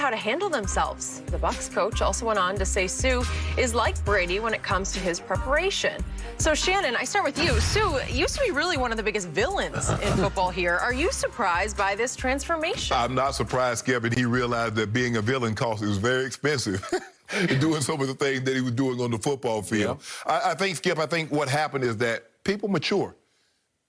how to handle themselves. The Bucs coach also went on to say Sue is like Brady when it comes to his preparation. So, Shannon, I start with you. Sue used to be really one of the biggest villains in football here. Are you surprised by this transformation? I'm not surprised, Skip, and he realized that being a villain cost. It was very expensive. Doing some of the things that he was doing on the football field. Yeah. I think, Skip, what happened is that people mature.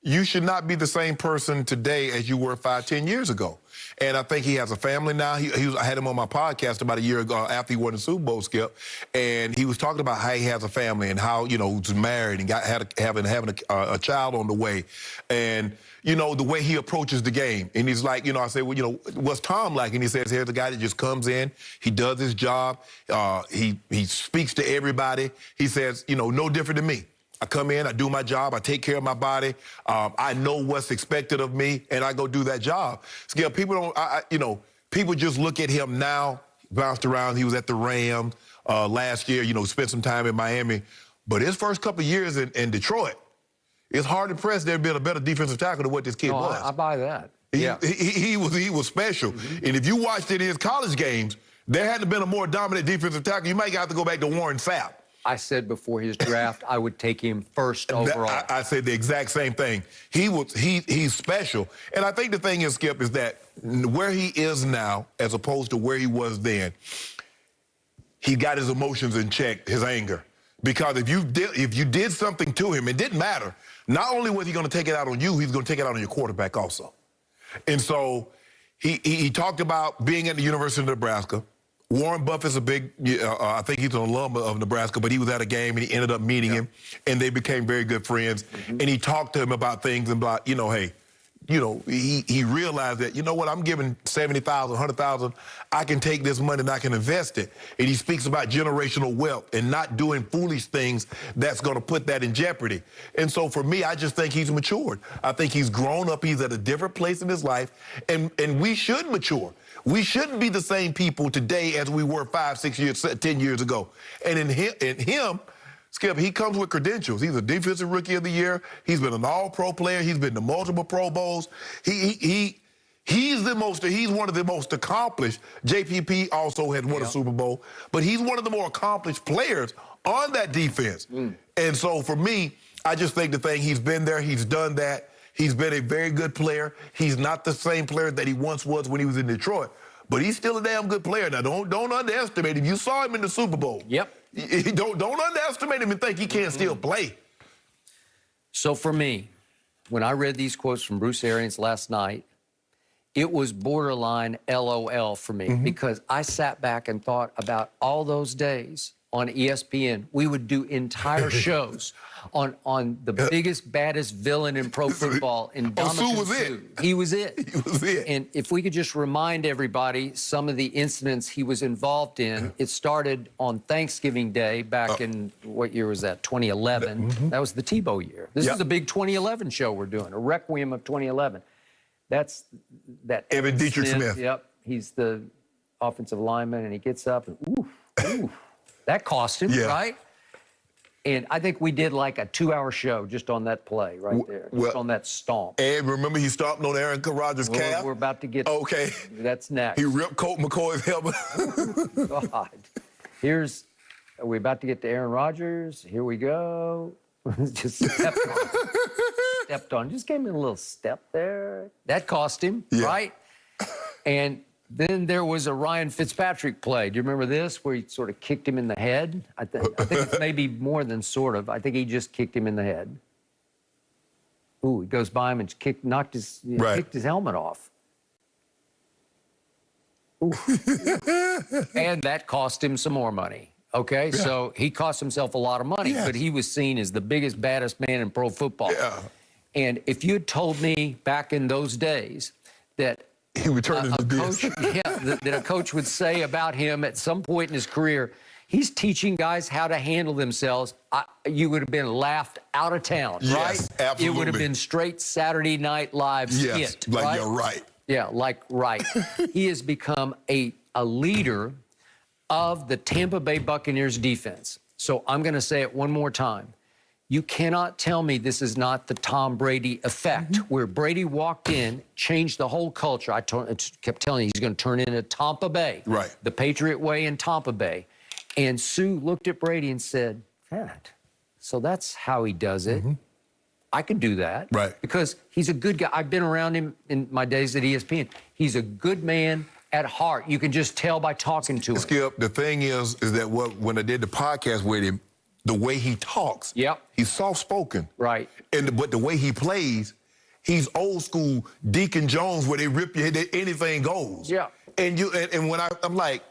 You should not be the same person today as you were 5, 10 years ago. And I think he has a family now. I had him on my podcast about a year ago after he won the Super Bowl, Skip, and he was talking about how he has a family and how, he's married and having a child on the way. And, the way he approaches the game. And he's like, I say, well, what's Tom like? And he says, here's a guy that just comes in, he does his job, he speaks to everybody. He says, no different than me. I come in, I do my job, I take care of my body. I know what's expected of me, and I go do that job. Skip, people don't, people just look at him now, bounced around. He was at the Rams last year, spent some time in Miami. But his first couple of years in Detroit, it's hard to press there'd been a better defensive tackle than what this kid was. I buy that. He was special. Mm-hmm. And if you watched it in his college games, there hadn't been a more dominant defensive tackle. You might have to go back to Warren Sapp. I said before his draft, I would take him first overall. I said the exact same thing. He's special. And I think the thing is, Skip, is that where he is now, as opposed to where he was then, he got his emotions in check, his anger. Because if you did something to him, it didn't matter. Not only was he going to take it out on you, he's going to take it out on your quarterback also. And so he talked about being at the University of Nebraska. Warren Buffett's a big, I think he's an alum of Nebraska, but he was at a game and he ended up meeting him, and they became very good friends. Mm-hmm. And he talked to him about things and about, hey, he realized that, what, I'm giving $70,000, $100,000. I can take this money and I can invest it. And he speaks about generational wealth and not doing foolish things that's going to put that in jeopardy. And so for me, I just think he's matured. I think he's grown up. He's at a different place in his life, and we should mature. We shouldn't be the same people today as we were 5, 6 years, 10 years ago. And in him, Skip, he comes with credentials. He's a defensive rookie of the year. He's been an all-pro player. He's been to multiple Pro Bowls. He's one of the most accomplished. JPP also had won a Super Bowl, but he's one of the more accomplished players on that defense. And so for me, I just think the thing, he's been there, he's done that. He's been a very good player. He's not the same player that he once was when he was in Detroit, but he's still a damn good player. Now, don't underestimate him. You saw him in the Super Bowl. Yep. Don't underestimate him and think he can't still play. So for me, when I read these quotes from Bruce Arians last night, it was borderline LOL for me, because I sat back and thought about all those days on ESPN. We would do entire shows on the biggest, baddest villain in pro football, in Sue was it. He was it. He was it. And if we could just remind everybody some of the incidents he was involved in. It started on Thanksgiving Day back in, what year was that, 2011. That was the Tebow year. This is a big 2011 show we're doing, a requiem of 2011. That's that. Evan Dietrich Smith. Yep. He's the offensive lineman, and he gets up and, ooh. That cost him, right? And I think we did like a 2-hour show just on that play right there, just on that stomp. And remember, he stomped on Aaron Rodgers' calf? We're about to get... Okay. That's next. He ripped Colt McCoy's helmet. God. Are we about to get to Aaron Rodgers? Here we go. Just stepped on. Just gave him a little step there. That cost him, right? And then there was a Ryan Fitzpatrick play. Do you remember this, where he sort of kicked him in the head? I think it's maybe more than sort of. I think he just kicked him in the head. Ooh, he goes by him and kicked his helmet off. Ooh. And that cost him some more money. Okay, so he cost himself a lot of money, but he was seen as the biggest, baddest man in pro football. And if you had told me back in those days that he would turn into this. That a coach would say about him at some point in his career, he's teaching guys how to handle themselves, you would have been laughed out of town, right? Absolutely. It would have been straight Saturday Night Live skit, right? You're right. Yeah, right. He has become a leader of the Tampa Bay Buccaneers defense. So I'm going to say it one more time. You cannot tell me this is not the Tom Brady effect, where Brady walked in, changed the whole culture. I kept telling you he's going to turn into Tampa Bay, Right. the Patriot way in Tampa Bay. And Sue looked at Brady and said, "That, so that's how he does it. I could do that." Right. Because he's a good guy. I've been around him in my days at ESPN. He's a good man at heart. You can just tell by talking to him. Skip, the thing is that when I did the podcast with him, the way he talks, Yep. he's soft-spoken. Right. But the way he plays, he's old school Deacon Jones, where they rip your head, anything goes. Yeah. And when I'm like,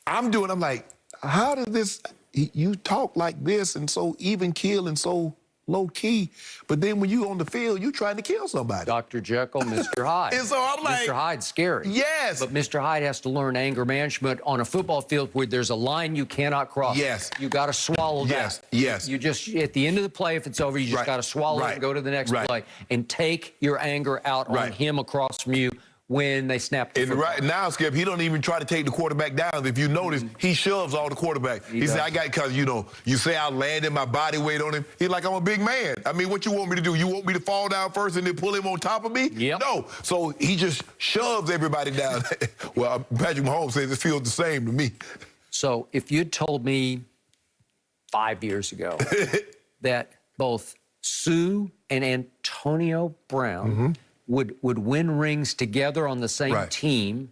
I'm like, how does this, you talk like this and so even keel and so low key, but then when you on the field, you trying to kill somebody. Dr. Jekyll, Mr. Hyde. And so I'm like, Mr. Hyde's scary. Yes. But Mr. Hyde has to learn anger management on a football field where there's a line you cannot cross. Yes. You got to swallow Yes, that. yes. You just, at the end of the play, if it's over, you just Right, got to swallow it right, and go to the next right. play and take your anger out on Right. him across from you when they snap the And football. right now, Skip, he don't even try to take the quarterback down. If you notice, he shoves all the quarterback. He said, because, you say I landed my body weight on him. He's like, I'm a big man. I mean, what you want me to do? You want me to fall down first and then pull him on top of me? Yep. No. So he just shoves everybody down. Well, Patrick Mahomes says it feels the same to me. So if you'd told me 5 years ago that both Sue and Antonio Brown would win rings together on the same Right. team,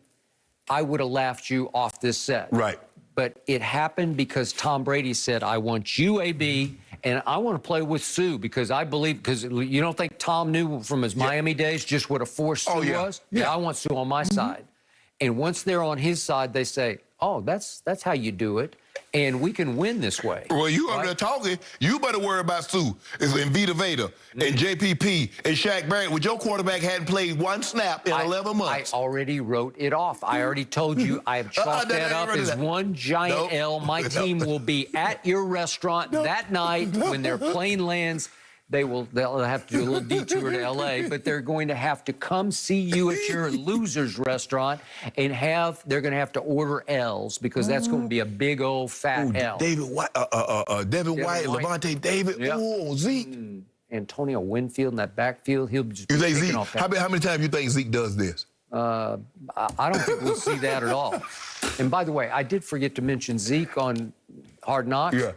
I would have laughed you off this set. Right. But it happened because Tom Brady said, I want you, AB, and I want to play with Sue because I believe, because you don't think Tom knew from his Miami days just what a force Sue was? Yeah. I want Sue on my side. And once they're on his side, they say, oh, that's how you do it. And we can win this way. Well, you over there talking, you better worry about Sue and Vita Veda and JPP and Shaq Barrett. With your quarterback hadn't played one snap in 11 months. I already wrote it off. I already told you I have chalked that up as one giant L. My team will be at your restaurant that night when their plane lands. They'll have to do a little detour to LA, but they're going to have to come see you at your loser's restaurant and they're going to have to order L's because that's going to be a big old fat L. David White, Levante David, Yep. Zeke. Antonio Winfield in that backfield, he'll just be You think taking Zeke, off that. how many times you think Zeke does this? I don't think we'll see that at all. And by the way, I did forget to mention Zeke on Hard Knocks. Yeah.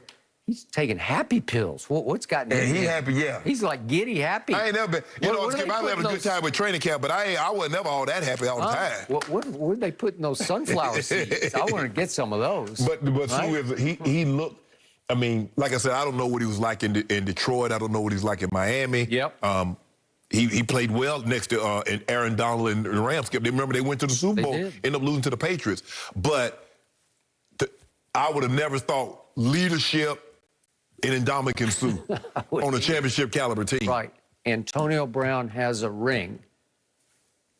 He's taking happy pills. What's gotten And him? he happy, yeah. He's like giddy happy. I ain't never been, What are Skip, they I was putting having a good time with training camp, but I wasn't never all that happy all the time. Where they putting those sunflower seeds? I want to get some of those. But Sue is, he looked, I mean, like I said, I don't know what he was like in Detroit. I don't know what he's like in Miami. Yep. He played well next to Aaron Donald and the Rams. Skip, remember they went to the Super Bowl, ended up losing to the Patriots. But I would have never thought leadership and Ndamukong Suh on a championship caliber team. Right. Antonio Brown has a ring.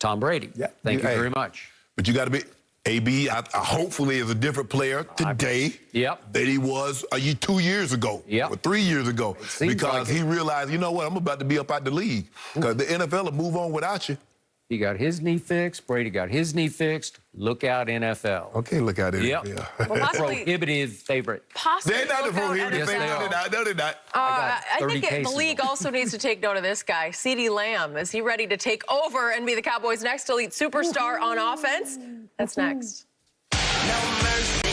Tom Brady. Yeah. Thank you very much. But you got to be, AB, hopefully is a different player today Yep. than he was 2 years ago Yep. or 3 years ago. seems Because like he realized, you know what, I'm about to be up out the league. Because the NFL will move on without you. He got his knee fixed. Brady got his knee fixed. Look out, NFL. Okay, look at it. Yep. Yeah. Well, possibly, Prohibitive favorite. possibly They're not the look out prohibitive NFL. favorite. No, they're not. I 30 think the cases. league also needs to take note of this guy, CeeDee Lamb. Is he ready to take over and be the Cowboys' next elite superstar on offense? That's next. No mercy.